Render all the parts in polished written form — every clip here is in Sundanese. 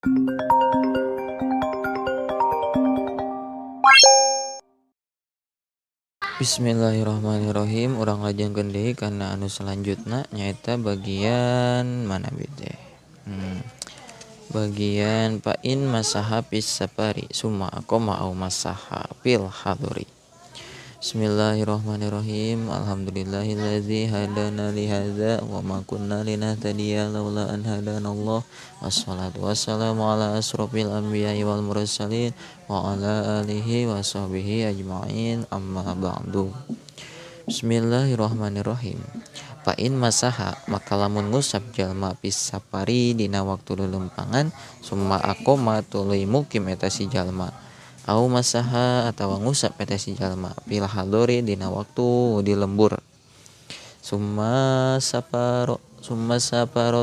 Bismillahirrahmanirrahim. Urang lajengkeun deui kana anu selanjutna nyaeta bagian mana teh? Bagian pain masaha fis safari summa aqama au masaha fil hadori. Bismillahirrahmanirrahim. Alhamdulillahilladzi hadana li hadza wa ma kunna linahtadiya laula an hadanallah. Wassalatu wassalamu ala asrofil anbiya'i wal mursalin wa ala alihi wa sahbihi ajma'in, amma ba'du. Bismillahirrahmanirrahim. Pain masaha maka lamun ngusap jalma fis safari dina waktu lelempangan summa aqama tuluy mukim eta si jalma. Au masaha atawa ngusap eta si jalma fil hadori dina waktu di lembur. Summa saparo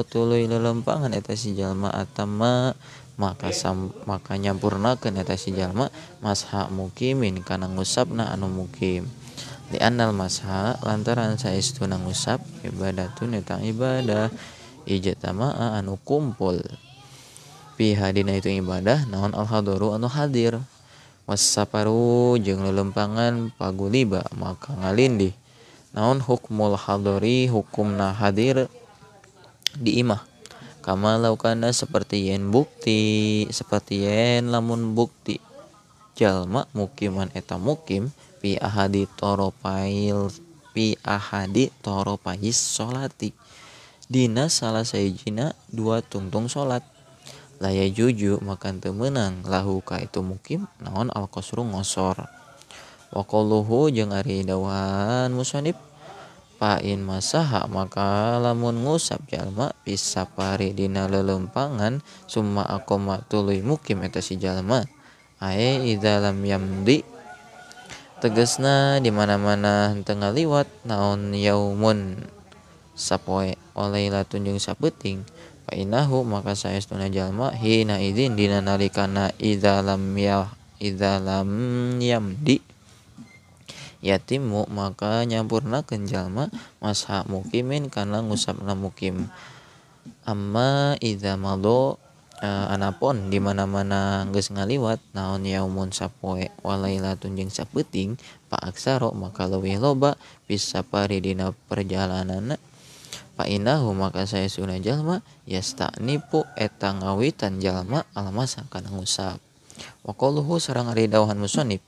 tuluy lelempangan eta si jalma atama maka nyampurnakeun eta si jalma masha mukimin kana ngusapna anu mukim. Li annal masha lantaran saestuna ngusap ibadatun eta ibadah ijtama'a anu kumpul. Piha dina itu ibadah naon al hadaru anu hadir. Wassaparu jeung lelempangan paguliba maka ngalindih. Naon hukmul hadari hukumna hadir di imah. Kama laukana seperti yen lamun bukti jalma mukiman eta mukim fi ahadi toropais sholati dina salah sahijina dua tungtung salat. Laya juju makan teu meunang lahu ka itu mukim naon al qasru ngosor. Wa qauluhu jeung ari dawahan musannif pain masaha maka lamun ngusap jalma fis safari dina lelempangan summa aqama tuluy mukim eta si jalma ae idza lam yamdi tegasna di mana-mana henteu ngaliwat naon yaumun sapoe walailatun jeung sapeuting fa innahu maka saestuna jalma hina idzin dina nalikana idza lam yamdi yatimu maka nyampurnakeun jalma masha mukimin kana ngusapna mukim. Amma idza mado anapun di mana-mana geus ngaliwat naon yaumun sapoe walailatun jeung sapeuting fa aksaro maka leuwih loba fis safari dina perjalananna fa innahu maka saestuna jalma yasta'nifu eta ngawitan jalma almasa kana ngusap. Wa qauluhu sareng ari dawahan musannif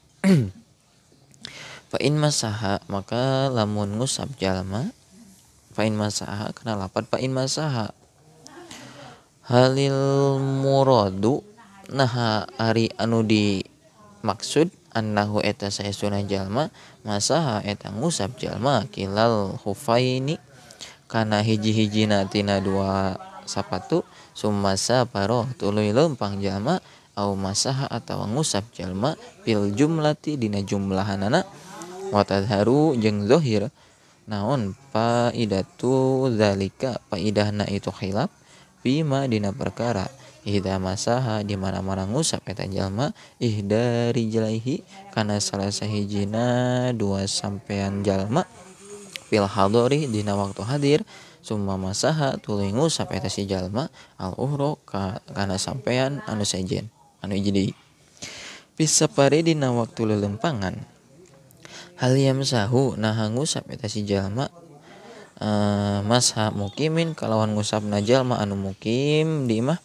fa in masaha maka lamun ngusap jalma fa in masaha kana lapat fa in masaha halil muradu naha ari anu dimaksud annahu eta saestuna jalma masaha eta ngusap jalma kilal hufaini kana hiji-hijina tina dua sapatu summa saparo tuluy lempang jalma au masaha atawa ngusap jalma fil jumlati dina jumlahanana wa tadharu jeung zahir naon faidatu zalika faidahna itu khilaf bima dina perkara idza masaha di mana-mana ngusap eta jalma ihdari jalaihi kana salah sahijina dua sampean jalma fil hadari dina waktu hadir summa masaha tuluy ngusap eta si jalma al uhra kana sampean anu sejen anu hiji deui fis safari dina waktu lelempangan hal yamsahu naha ngusap eta si jalma masha mukimin kalawan ngusapna jalma anu mukim di imah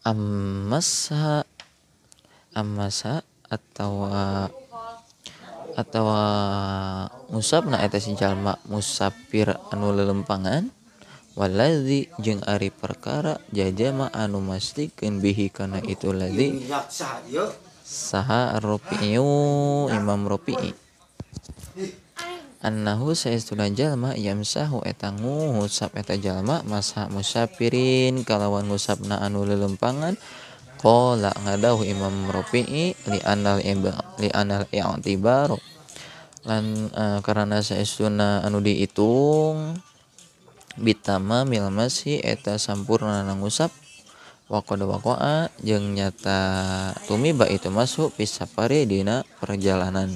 ammasa atawa ngusapna eta si jalma musafir anu lelempangan waladzi jeung ari perkara jajama anu mastikeun bihi kana itu ladzi saha Rafi'u Imam Rafi'i annahu saestuna jalma yamsahu eta ngusap eta jalma masha musafirin kalawan ngusapna anu lelempangan qala ngadahu Imam Rafi'i li anal i'tibar lan karana saestuna anu diitung bitama milmasi eta sampurna ngusap wa qad waqa'a jeung nyata tumiba itu masuk fis safari dina perjalanan.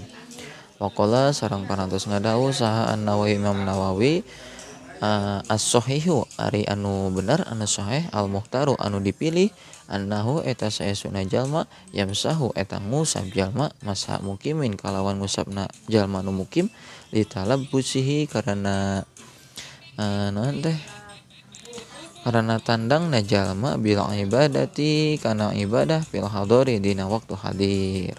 Waqala sareng parantos ngadawuh saha An-Nawawi Imam Nawawi as-sahihu ari anu bener anu sahih al-muhtaru anu dipilih annahu eta saestuna jalma yamsahu eta ngusap jalma masa mukimin kalawan ngusapna jalma nu mukim litalabbusihi karena naon teh karena tandangna jalma bil ibadati kana ibadah fil hadari dina waktu hadir.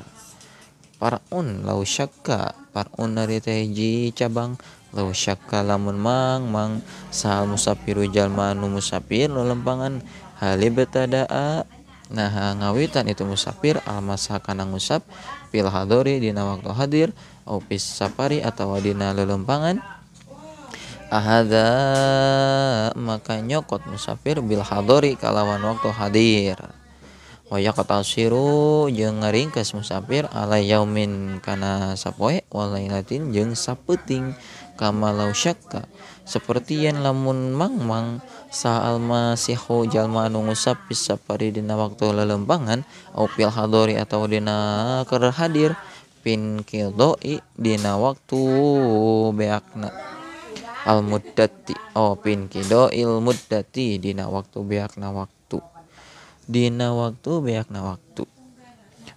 Parun lau syakka parun dari teh hiji cabang lau syakka lamun mang sahal musafiru jalma nu musafir lelempangan halibtadaa nah ngawitan itu musafir almasa kana ngusap fil hadari dina waktu hadir au fis safari atawa dina lelempangan ahada maka nyokot musafir bil hadari kalawan waktu hadir wa yaqtasiru jeung ngaringkes musafir ala yaumin kana sapoe walailatin jeung sapeuting kama law syakka saperti yen lamun mang saal masihu jalma anu ngusap bisa pari dina waktu lelempangan au fil hadari atawa dina keur hadir pin qidoi dina waktu beakna al muddati pin qidoil muddati dina waktu beakna waktu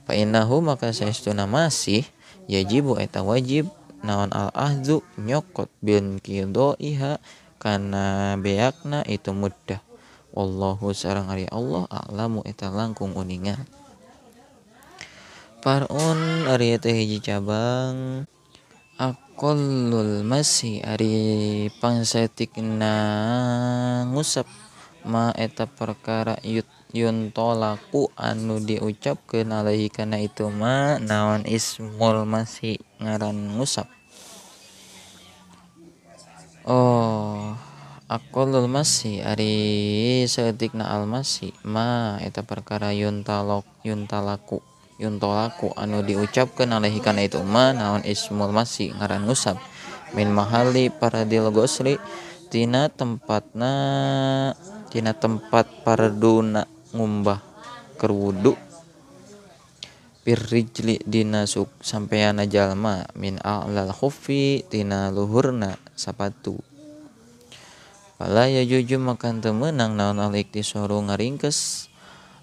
fa innahu maka saestuna masih yajibu eta wajib naon al ahzu nyokot bin qidoiha kana beakna itu muddah wallahu sareng ari Allah a'lamu eta langkung uningan. Parun ari teh hiji cabang aqallul masi ari pangsatikna ngusap ma eta perkara yuntolaku anu diucapkeun alaihi kana itu ma naon ismul masi ngaran ngusap. Aqallul masi ari saeutikna al masi ma eta perkara yuntolaku anu diucapkeun alaihi kana itu ma naon ismul masi ngaran ngusap min mahalli paradil gosri tina tempat parduna ngumbah keur wudu pirrijli dina sampeana jalma min a'lal khuffi tina luhurna sapatu fala yajuju makan teu meunang naon al iktisaru ngaringkes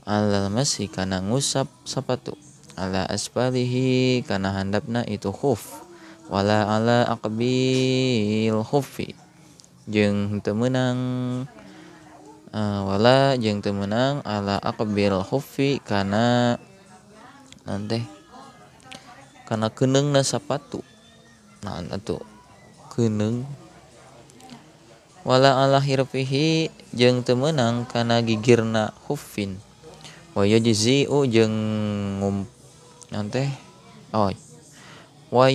alal masi kana ngusap sapatu ala asfalihi kana handapna itu khuf wala ala aqbil khuffi jeung teu meunang ala aqbil khuffi kana nanteh kana keuningna sapatu naon atuh keuneung wala ala hirfihi jeung teu meunang kana gigirna khuffin wa yujzi'u jeung nanteh wa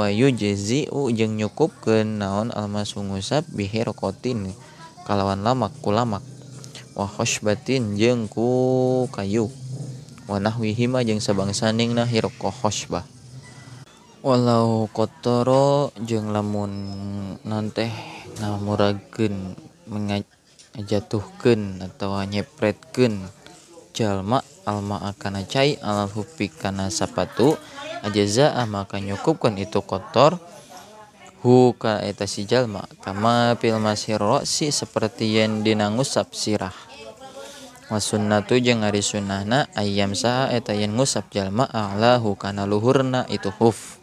yujzi'u jeung nyukupkeun naon almasu ngusap bihirqatin kalawan lamak wa khoshbatin jeung ku kayu wa nahwihima jeung sabangsaningna hirqah khoshbah walau qatara jeung lamun nanteh ngamuragkeun ngajatuhkeun atawa nyepretkeun jalma alma akana cai alal hufi kana sapatu ajazaa maka nyukupkeun itu kotor hu ka eta si jalma kama fil masirrosi saperti yen dina ngusap sirah wa sunnatu jeung ari sunnahna ayyam saha eta yen ngusap jalma a'lahu kana luhurna itu huf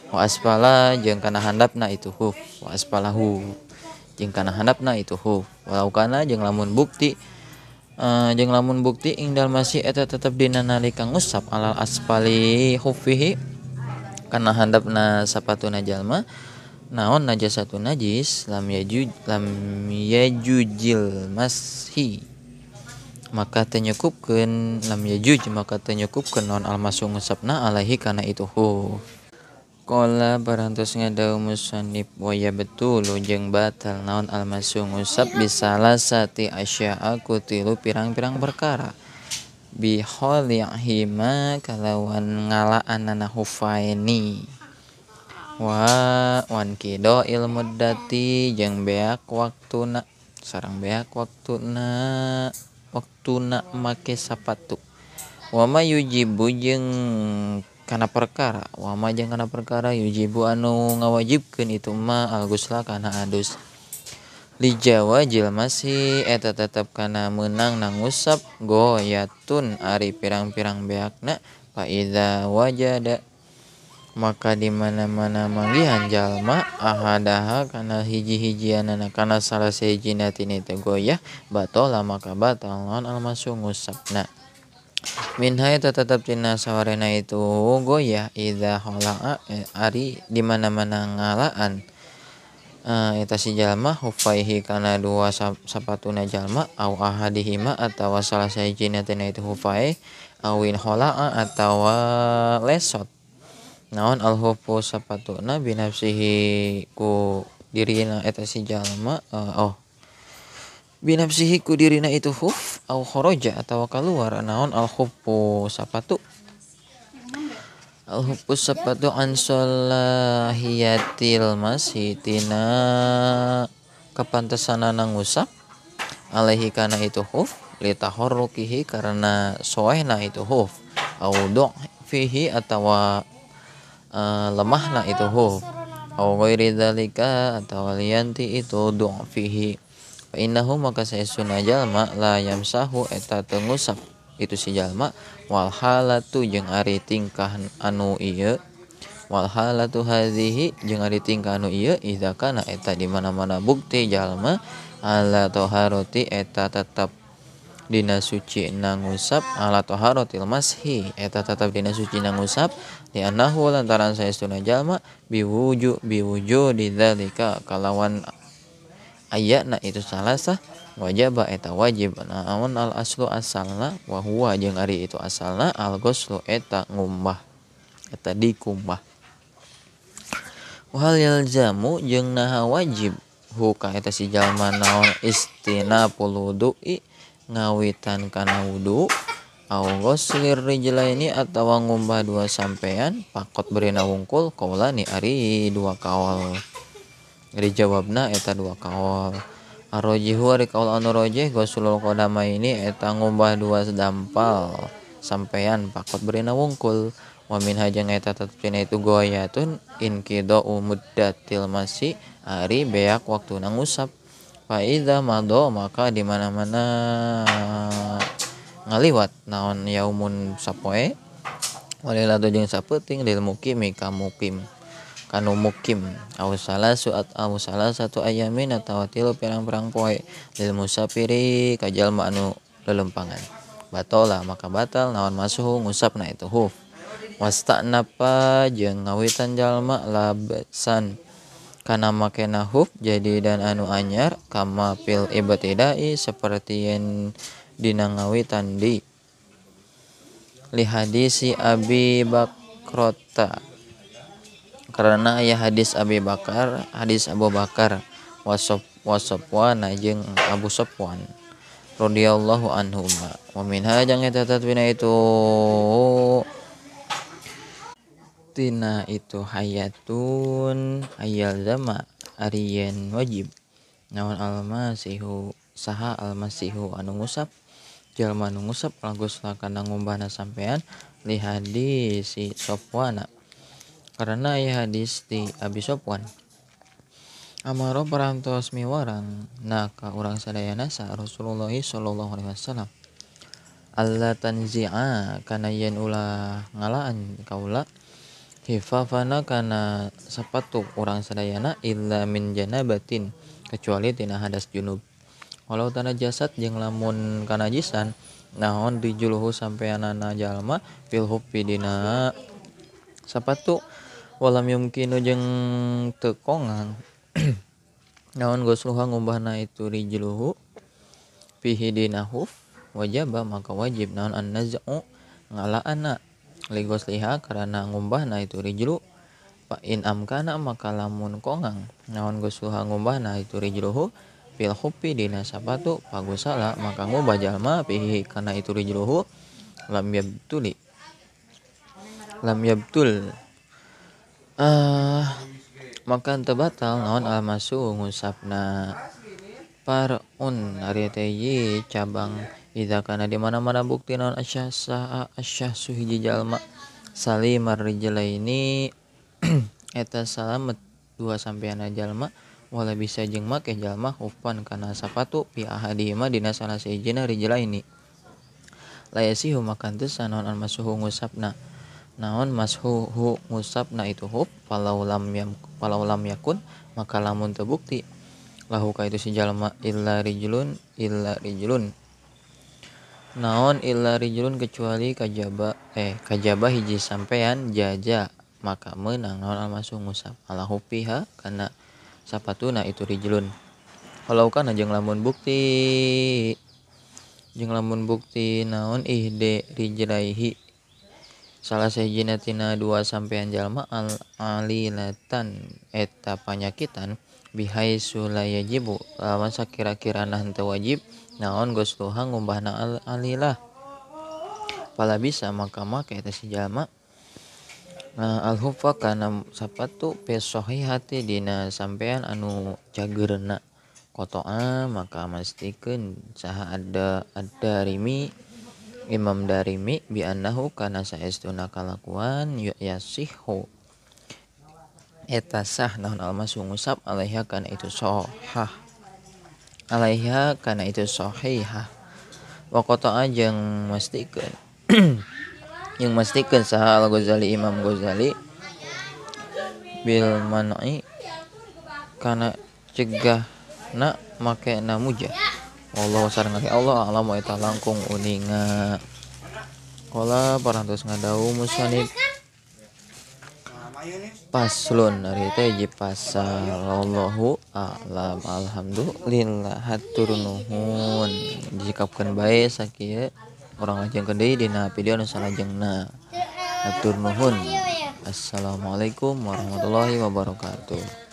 wa asfala jeung kana handapna itu huf wa asfalahu jeung kana handapna itu huf walau kana jeung lamun bukti ingdal masih eta tetep dina nalika ngusap alal asfali huffihi kana handapna sapatuna jalma naon najasatun najis lam yajujil mashi maka teu nyukupkeun naon almasu ngusapna alaihi kana itu huf. Qala barantos ngadawu musannif wa ya betul jeung batal naon almasu ngusap bisalasati asya'a ku tilu pirang-pirang perkara bi khalihima kalawan ngalaanana hufaini wan kido ilmu dati jeung beak waktuna sareng beak waktuna make sapatu wa ma yujibu jeung kana perkara yujibu anu ngawajibkeun itu ma al-ghusla kana adus Li Jawa masih eta tetep kana meunang nangusap goyatun ari pirang-pirang beakna fa idza wajada maka di mana-mana manggihan jalma ahadaha kana hiji-hijianana kana salah sahijina tina teh goyah batola maka batal naon almasu ngusapna minha eta tetep tina sawarena itu goyah idza khala'a ari di mana-mana ngalaan eta si jalma hufaihi kana dua sapatuna jalma au ahadihima atawa salah sahijina tina itu hufai awin khala'a atawa lesot naon alhufu sapatuna binafsihi ku dirina eta si jalma binafsihi ku dirina itu huf au kharaja atawa kaluar naon alhufu sapatu an salahiyatil masih tina kapantasanana ngusap alaihi kana itu huf litahorrukihi karena soehna itu huf au fihi atawa lemahna itu huf au ghairi dzalika atawa lianti itu fihi fa innahu maka saestuna jalma la yamsahu eta teu ngusap itu si jalma wal halatu jeung ari tingkah anu ieu wal halatu hadhihi jeung ari tingkah anu ieu idza kana eta di mana-mana bukti jalma ala taharati eta tetep dina suci nangusap ala taharatil mashi eta tetep dina suci nangusap di anahu lantaran saestuna jalma biwuju di dzalika kalawan ayatna itu salasa wajib eta wajib naon al aslu asalna wa huwa jeung ari itu asalna al ghuslu eta ngumbah eta dikumbah wal yalzamu jeung naha wajib hu ka eta si jalma naon istinapul wudu'i ngawitan kana wudu au ghuslir rijlaini atawa ngumbah dua sampean pakot beurina wungkul qaulani ari dua kaul dijawabna eta dua kaul arrojihu ari kaul anu rojih ghuslul qadamaini eta ngumbah dua dampal sampean pakot beurina wungkul wa min hajang eta tetepna itu goyatun inqidau muddatil masi ari beak waktuna ngusap fa idza mado maka di mana-mana ngaliwat naon yaumun sapoe walilatu jeung sapeuting lil mukimi ka mukim kanu mukim aw salah satu ayamin atawa tilu pirang-pirang poe lil musafiri ka jalma anu lelempangan batola maka batal naon masuhu ngusapna itu huf wasta'napa jeung ngawitan jalma labsan kana makena huf jadi dan anu anyar kama fil ibtidai seperti yang dina ngawitan di li hadisi Abi Bakrota karena aya hadis Abi Bakar hadis Abu Bakar wasopwan jeung Abu Sofwan radhiyallahu anhuma wa minha jeung eta tatwina itu tina itu hayatun hayal zama ariyen wajib naon almasihu saha almasihu anu ngusap jalma anu ngusap lagus lakana ngumbahna sampean li hadis si Sofwana karena aya hadis di Abi Sofwan amaro parantos miwarang ka urang sadayana sa Rasulullah sallallahu alaihi wasallam alla tanzi'a kana yen ulah ngalaan kaula hifafana kana sapatu urang sadayana illa min janabatin kecuali tina hadas junub walau tanah jasad jeung lamun kanajisan naon dijuluhu sampeanana jalma fil hubbi dina sapatu walam yumkinu jeung teu kongang naon gosluha ngumbahna itu rijluhu fihi dina huf wajaba maka wajib naon an-naz'u ngalaana ligos liha karena ngumbahna itu rijlu fa in amkana maka lamun kongang naon gosluha ngumbahna itu rijluhu fil hubbi dina sapatu pagusala maka ngubah jalma fihi kana itu rijluhu lam yabtul maka teu batal naon almasu ngusapna parun ari teh cabang idza kana di mana-mana bukti naon asyah suhiji jalma salimar rijlaini eta salamet dua sampeana jalma wala bisa jeung make jalma hufan kana sapatu pi ahadihima dina salah sahijina rijlaini layasihu makan teu sanaon almasuhu ngusapna naon mashuhu ngusapna itu huf palau lam yakun maka lamun teu bukti lahu ka itu si jalma illa rijlun naon illa rijlun kecuali kajaba hiji sampean jaja maka meunang naon almasuh ngusap ala hufiha kana sapatuna itu rijlun walau kana jeung lamun bukti naon ihde rijlaihi salah sahijina tina dua sampean jalma alilatan eta panyakitan bihaisu la yajibu lawan sakira-kirana henteu wajib naon gosluha ngumbahna alilah pala bisa maka make eta si jalma al-hufa kana sapatu pesohihati dina sampean anu cageurna kotoa maka mastikeun saha ada darimi Imam Darimi bi annahu kana saestuna kalakuan yasihu eta sah naon almasu ngusap alaiha kana itu sahihah wa qata'a jeung mastikeun yang mastikeun saha al-Ghazali Imam Ghazali bil man'i kana cegahna make namuja wallahu sareng Allah alamu eta langkung uninga qala parantos ngadau musannif paslun ari teh hiji pasal wallahu a'lam alhamdulillah hatur nuhun dijikapkeun bae sakieu urang lajengkeun deui dina video anu salajengna hatur nuhun assalamualaikum warahmatullahi wabarakatuh.